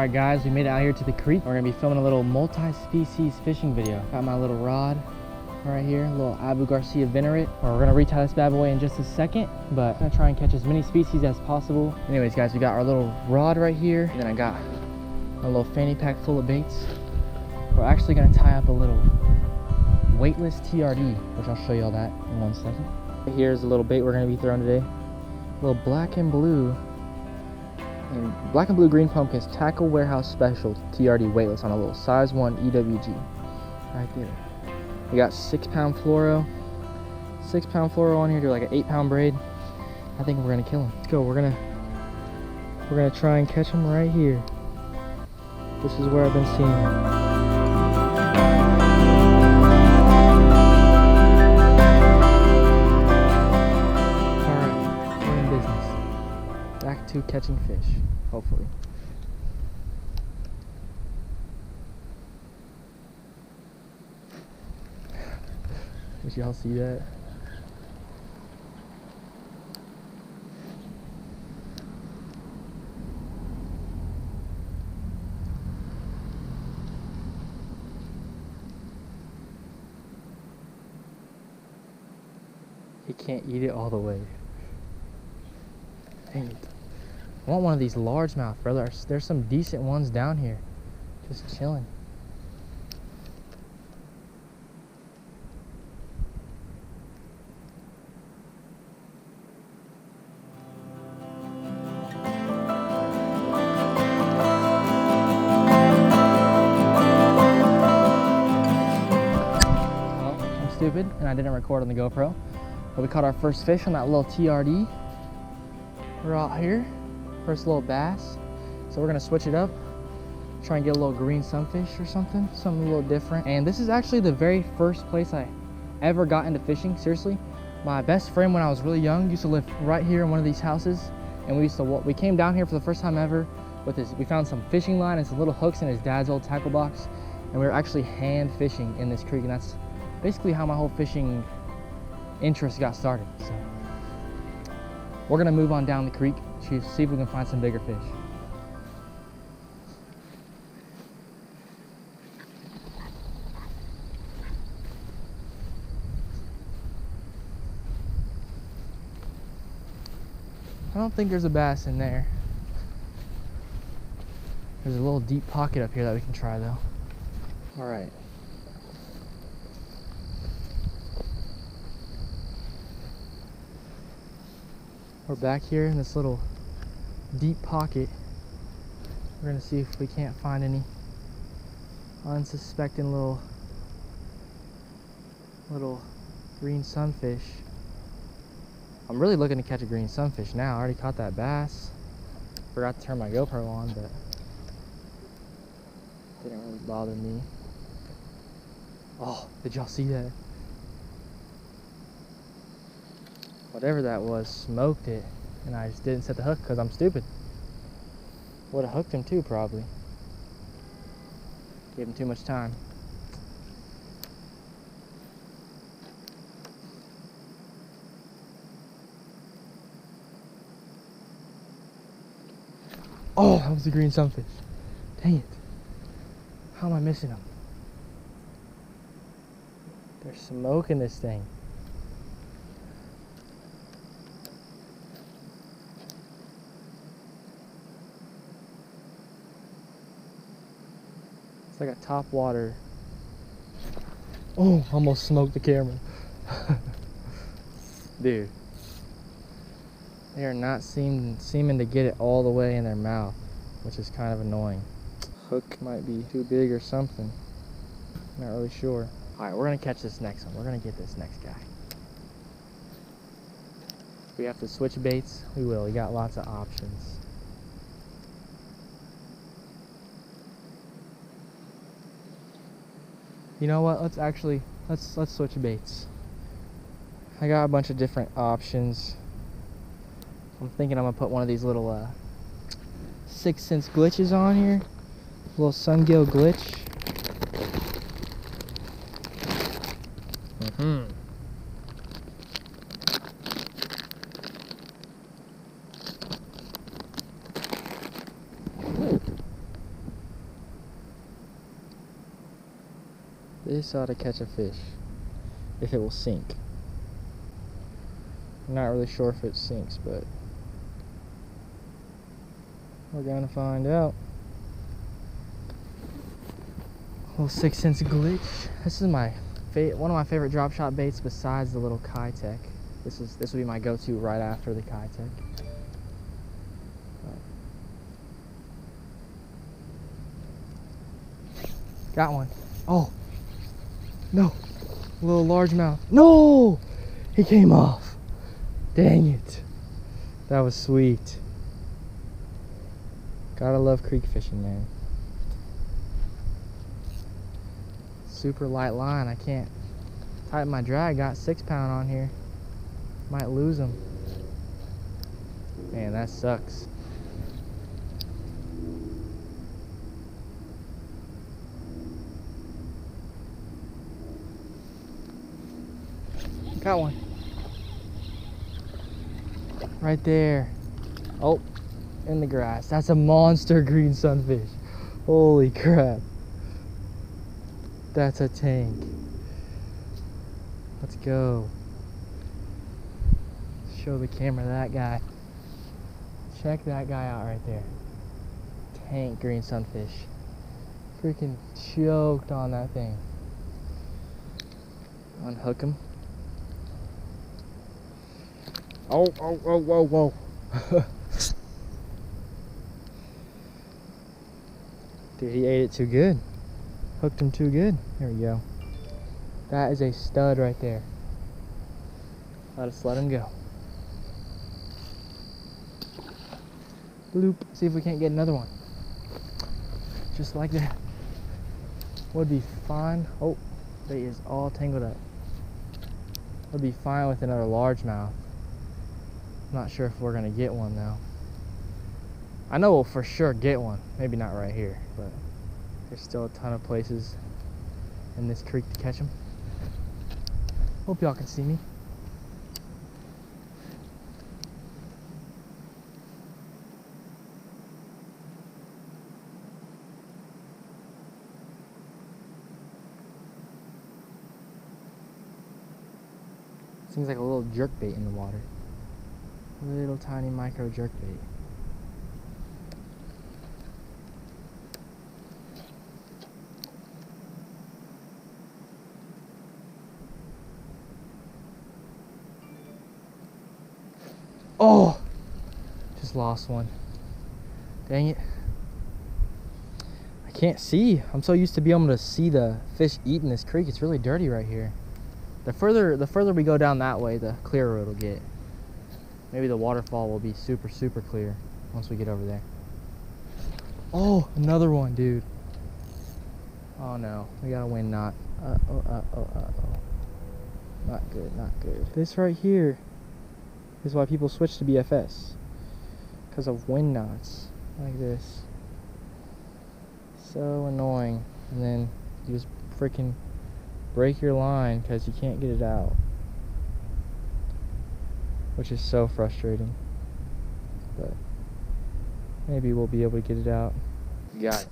Alright guys, we made it out here to the creek. We're gonna be filming a little multi-species fishing video. Got my little rod right here, a little Abu Garcia Venerate. We're gonna retie this bad boy in just a second, but I'm gonna try and catch as many species as possible. Anyways guys, we got our little rod right here, and then I got a little fanny pack full of baits. We're actually gonna tie up a little weightless TRD, which I'll show you all that in 1 second. Here's a little bait we're gonna be throwing today. A little black and blue green pumpkins tackle warehouse special TRD weightless on a little size 1 EWG right there. We got 6-pound fluoro, 6-pound fluoro on here to like an 8-pound braid. I think we're gonna kill him. Let's go. We're gonna try and catch him right here. This is where I've been seeing him. Back to catching fish, hopefully. Did y'all see that? He can't eat it all the way. Dang it. I want one of these largemouth, brother. There's some decent ones down here, just chilling. Well, I'm stupid and I didn't record on the GoPro, but we caught our first fish on that little TRD. We're out here. First little bass, so we're gonna switch it up, try and get a little green sunfish or something a little different. And this is actually the very first place I ever got into fishing. Seriously, my best friend when I was really young used to live right here in one of these houses, and we came down here for the first time ever with we found some fishing line and some little hooks in his dad's old tackle box, and we were actually hand fishing in this creek, and that's basically how my whole fishing interest got started. So we're gonna move on down the creek, see if we can find some bigger fish. I don't think there's a bass in there. There's a little deep pocket up here that we can try though. All right. We're back here in this little deep pocket. We're gonna see if we can't find any unsuspecting little green sunfish. I'm really looking to catch a green sunfish now. I already caught that bass. Forgot to turn my GoPro on, but didn't really bother me. Oh, did y'all see that? Whatever that was smoked it, and I just didn't set the hook because I'm stupid. Would have hooked him too, probably. Gave him too much time. Oh, that was the green sunfish. Dang it. How am I missing him? They're smoking this thing. It's like a top water. Oh, almost smoked the camera. Dude. They are not seeming to get it all the way in their mouth, which is kind of annoying. Hook might be too big or something. Not really sure. All right, we're gonna catch this next one. We're gonna get this next guy. If we have to switch baits, we will. We got lots of options. You know what? Let's switch baits. I got a bunch of different options. I'm thinking I'm gonna put one of these little 6th Sense glitches on here. A little sungill glitch. This ought to catch a fish. If it will sink. I'm not really sure if it sinks, but we're gonna find out. Little 6 cents glitch. This is my one of my favorite drop shot baits besides the little Kitech. This would be my go-to right after the Kitech. Got one. Oh no, a little largemouth. No, he came off. Dang it. That was sweet. Gotta love creek fishing, man. Super light line. I can't tighten my drag. Got 6-pound on here. Might lose them. Man, that sucks. Got one. Right there. Oh, in the grass. That's a monster green sunfish. Holy crap. That's a tank. Let's go. Show the camera that guy. Check that guy out right there. Tank green sunfish. Freaking choked on that thing. Unhook him. Oh, oh, oh, whoa, whoa. Dude, he ate it too good. Hooked him too good. There we go. That is a stud right there. Let him go. Bloop. See if we can't get another one. Just like that. Would be fine. Oh, bait is all tangled up. Would be fine with another largemouth. Not sure if we're gonna get one though. I know we'll for sure get one. Maybe not right here, but there's still a ton of places in this creek to catch them. Hope y'all can see me. Seems like a little jerk bait in the water. Little tiny micro jerk bait. Oh! Just lost one. Dang it. I can't see. I'm so used to being able to see the fish eat in this creek. It's really dirty right here. The further we go down that way, the clearer it'll get. Maybe the waterfall will be super, super clear once we get over there. Oh, another one, dude. Oh no, we got a wind knot. Uh-oh. Not good, not good. This right here is why people switch to BFS. Because of wind knots like this. So annoying. And then you just freaking break your line because you can't get it out. Which is so frustrating. But maybe we'll be able to get it out. Got it.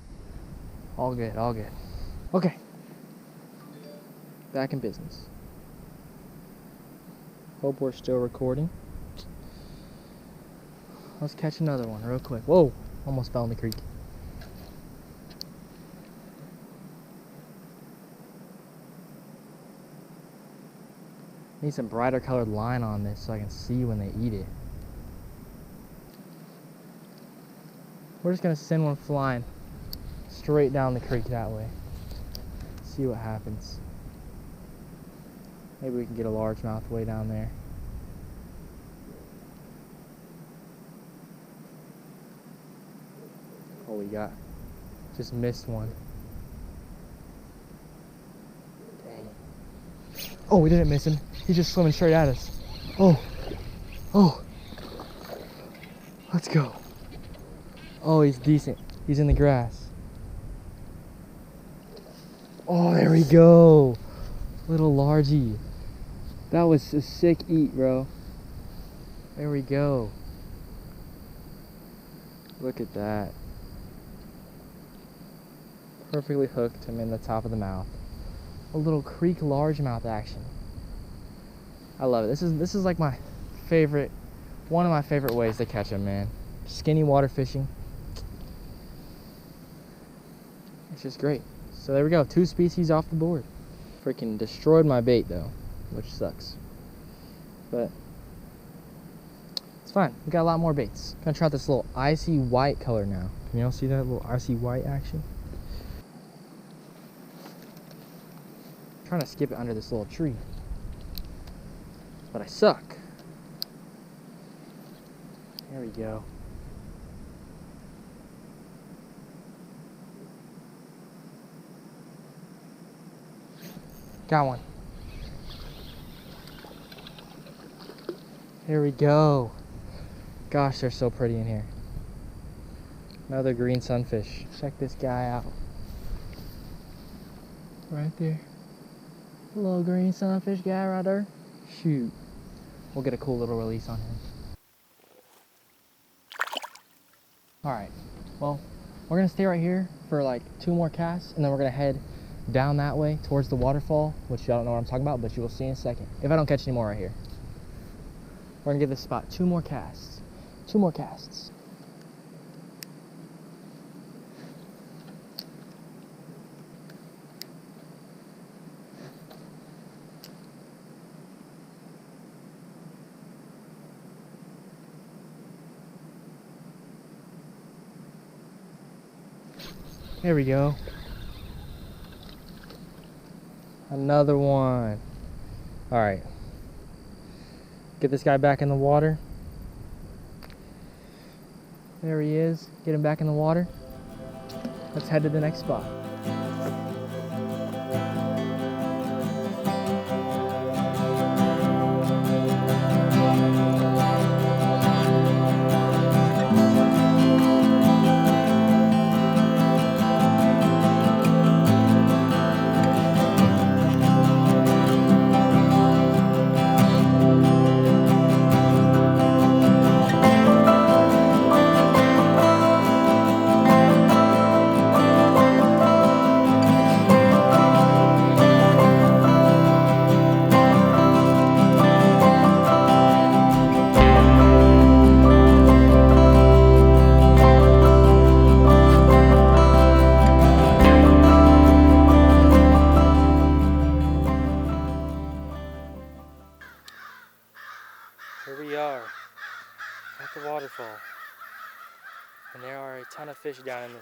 All good, all good. Okay. Back in business. Hope we're still recording. Let's catch another one real quick. Whoa, almost fell in the creek. Need some brighter colored line on this so I can see when they eat it. We're just gonna send one flying straight down the creek that way. See what happens. Maybe we can get a largemouth way down there. Oh, we got, just missed one. Dang. Oh, we didn't miss him. He's just swimming straight at us. Oh. Let's go. Oh, he's decent. He's in the grass. Oh, there we go. Little largie. That was a sick eat, bro. There we go. Look at that. Perfectly hooked him in the top of the mouth. a little creek largemouth action. I love it. This is like my favorite, one of my favorite ways to catch them, man. Skinny water fishing. It's just great. So there we go, 2 species off the board. Freaking destroyed my bait though, which sucks. But it's fine. We got a lot more baits. Gonna try out this little icy white color now. Can y'all see that little icy white action? I'm trying to skip it under this little tree, but I suck. There we go. Got one. Here we go. Gosh, they're so pretty in here. Another green sunfish. Check this guy out. Right there. A little green sunfish guy right there. Shoot. We'll get a cool little release on him. Alright. Well, we're going to stay right here for like 2 more casts, and then we're going to head down that way towards the waterfall, which y'all don't know what I'm talking about, but you will see in a second. If I don't catch any more right here. We're going to give this spot 2 more casts. 2 more casts. There we go. Another one. All right. Get this guy back in the water. There he is. Get him back in the water. Let's head to the next spot. Here we are at the waterfall, and there are a ton of fish down in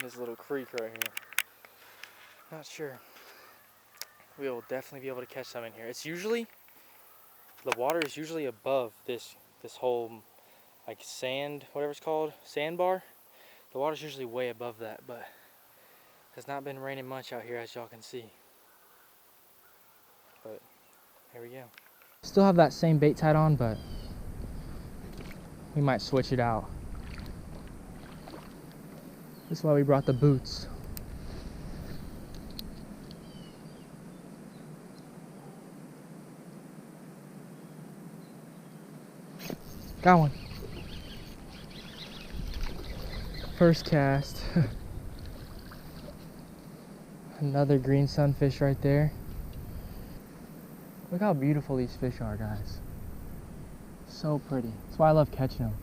this little creek right here. Not sure. We will definitely be able to catch some in here. It's usually, the water is usually above this whole like sand, whatever it's called, sandbar. The water's usually way above that, but it's not been raining much out here, as y'all can see. But here we go. Still have that same bait tied on, but we might switch it out. This is why we brought the boots. Got one. First cast. Another green sunfish right there. Look how beautiful these fish are, guys. So pretty. That's why I love catching them.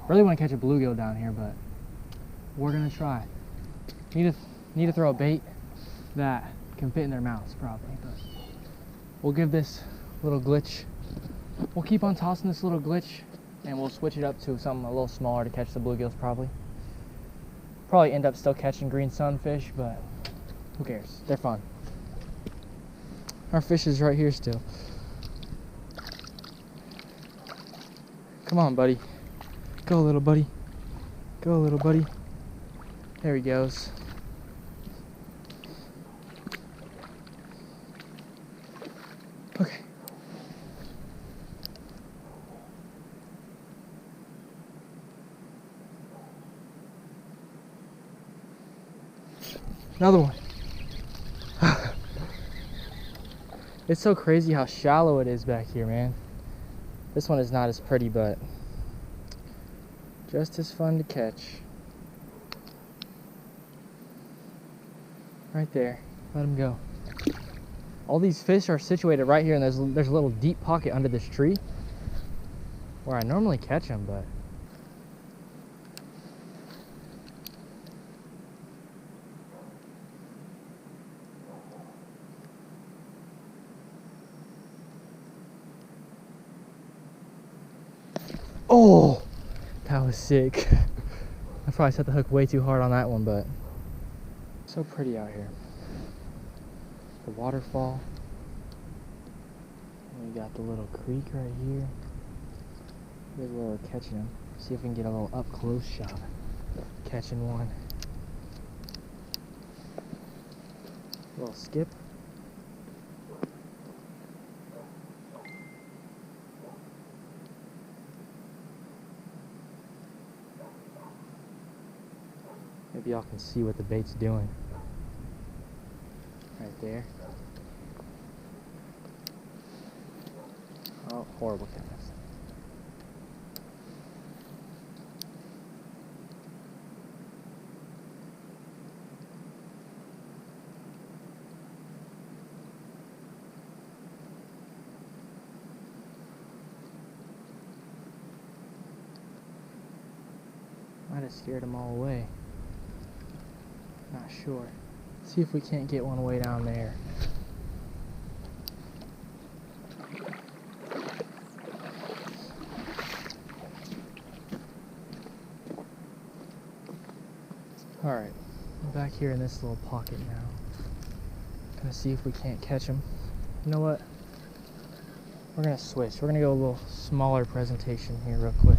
Really want to catch a bluegill down here, but we're gonna try. Need to throw a bait that can fit in their mouths, probably. But we'll give this little glitch. We'll keep on tossing this little glitch, and we'll switch it up to something a little smaller to catch the bluegills, probably. Probably end up still catching green sunfish, but who cares? They're fun. Our fish is right here still. Come on, buddy. Go, little buddy. Go, little buddy. There he goes. Okay. Another one. It's so crazy how shallow it is back here, man. This one is not as pretty, but just as fun to catch. Right there. Let him go. All these fish are situated right here, and there's a little deep pocket under this tree where I normally catch them, but oh, that was sick. I probably set the hook way too hard on that one, but so pretty out here. The waterfall. And we got the little creek right here. Here's where we're catching them. See if we can get a little up close shot. Catching one. Little skip. Maybe y'all can see what the bait's doing. Right there. Oh, horrible cast. Might have scared them all away. Not sure. See if we can't get one way down there. Alright, I'm back here in this little pocket now. Gonna see if we can't catch them. You know what? We're gonna switch. We're gonna go a little smaller presentation here real quick.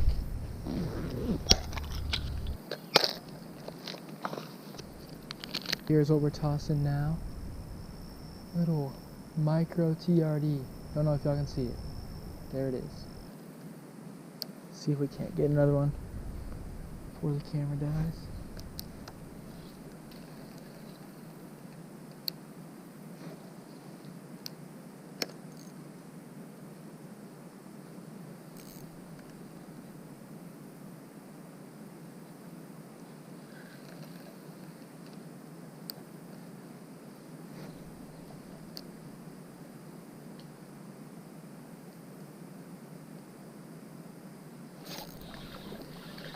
Here's what we're tossing now. Little micro TRD. Don't know if y'all can see it. There it is. See if we can't get another one before the camera dies.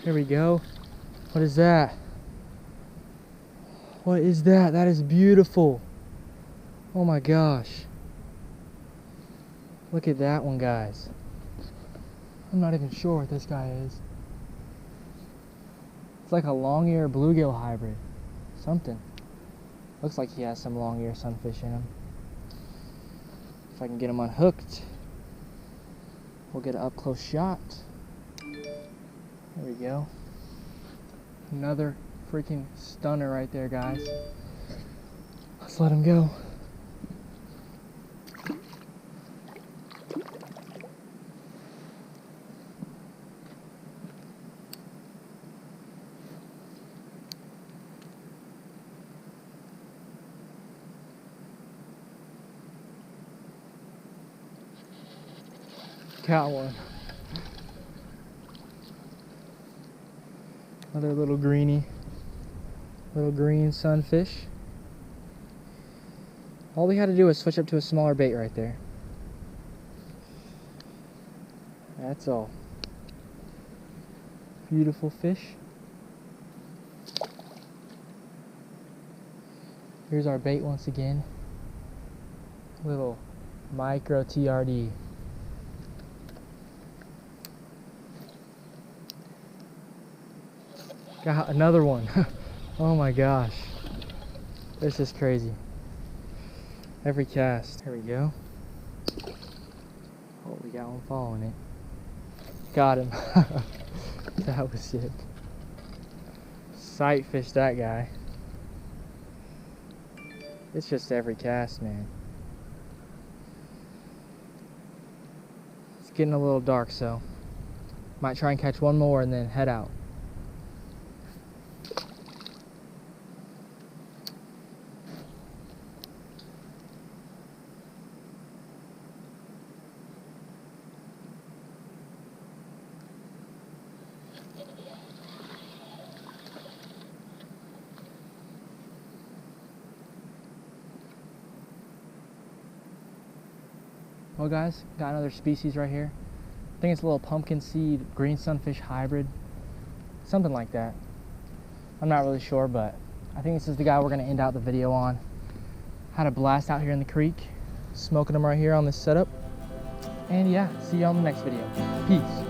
Here we go. What is that? What is that? That is beautiful. Oh my gosh. Look at that one, guys. I'm not even sure what this guy is. It's like a long-ear bluegill hybrid. Something. Looks like he has some long-ear sunfish in him. If I can get him unhooked, we'll get an up-close shot. There we go. Another freaking stunner right there, guys. Let's let him go. Got one. Another little greenie, little green sunfish. All we had to do was switch up to a smaller bait right there. That's all. Beautiful fish. Here's our bait once again. Little micro TRD. Got another one. Oh my gosh. This is crazy. Every cast. Here we go. Oh, we got one following it. Got him. That was sick. Sight fished that guy. It's just every cast, man. It's getting a little dark, so might try and catch one more and then head out. Well guys, got another species right here. I think it's a little pumpkin seed green sunfish hybrid, something like that. I'm not really sure, but I think this is the guy we're gonna end out the video on. Had a blast out here in the creek, smoking them right here on this setup. And yeah, see you on the next video. Peace.